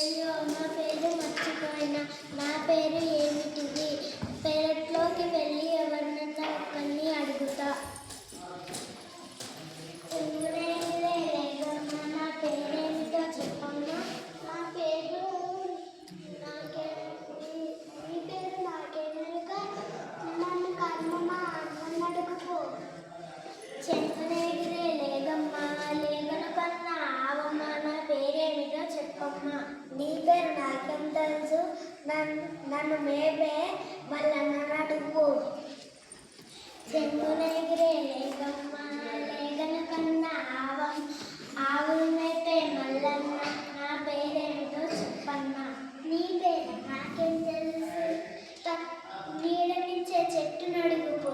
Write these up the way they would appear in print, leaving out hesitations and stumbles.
అయ్యో నా పేరు మర్చిపోయినా, నా పేరు ఏమిటిది? పెరట్లోకి వెళ్ళి ఎవరినన్నా ఒక్కరిని అడుగుతా. నా పేరేమిటో చెప్పమ్మా. నా పేరు నీ పేరు నాకేమనుక, నన్ను కర్మమ్మా నన్ను అడుగుపో. చెంగునేగిరే లేగమ్మా, లేగను కన్నా ఆవమ్మా, నా పేరేమిటో చెప్పమ్మా. నీ పేరు నాకేం తెలుసు, నన్ను మేపే మళ్ళీ అడుగు. చెంగునేగిరే లేగమ్మా, లేగను కన్నా ఆవులు మేపే మల్లన్న, నా పేరేమిటో చెప్పన్నా. నీ పేరు నాకేం తెలుసు, నీడనిచ్చే చెట్టును అడుగుపో.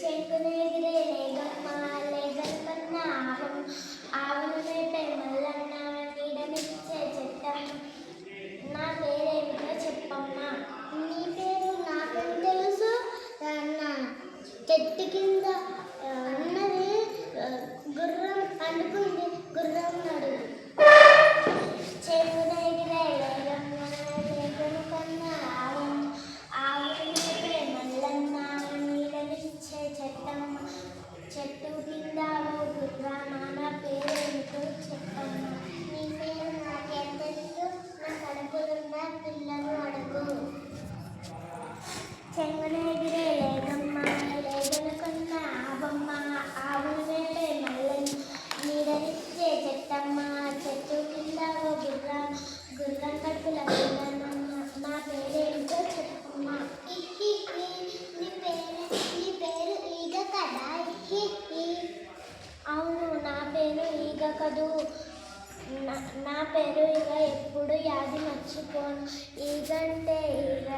చెంగునేగిరే లేగమ్మా, లేగను కన్నా ఆవులు మేపే మల్లన్న, నీడనిచ్చే చెట్టమ్మ, నా పేరేమిటో చెప్పమ్మా. నీ పేరు నాకేం తెలుసు, చెట్టు కింద ఉన్నది గుర్రం పండుకుంది, గుర్రం అడుగు. చెంగునేగిరే లేగమ్మా, లేగను కన్నా ఆవులు మేపే మల్లన్న, నీడనిచ్చే చెట్టమ్మ, చెట్టు కింద ఓ గుర్రమా, నా పేరేమిటో చెప్పమ్మా. నీ పేరు నాకేం తెలుసు, నా కడుపులున్న పిల్లను అడుగు. చెంగునేగిరే లేగమ్మా, లేగను కన్నా ఆవులు మేపే మల్లన్న, నీడనిచ్చే చెట్టమ్మ, చెట్టు కింద ఓ గుర్రం కడుపుల పిల్లనమ్మ, నా పేరేమిటో చెప్పమ్మా. నీ పేరు ఈగ కదా? అవును, నా పేరు ఈగ కదూ. నా పేరు ఈగ, ఎప్పుడు యాది మర్చిపోను. ఈగంటే ఈగ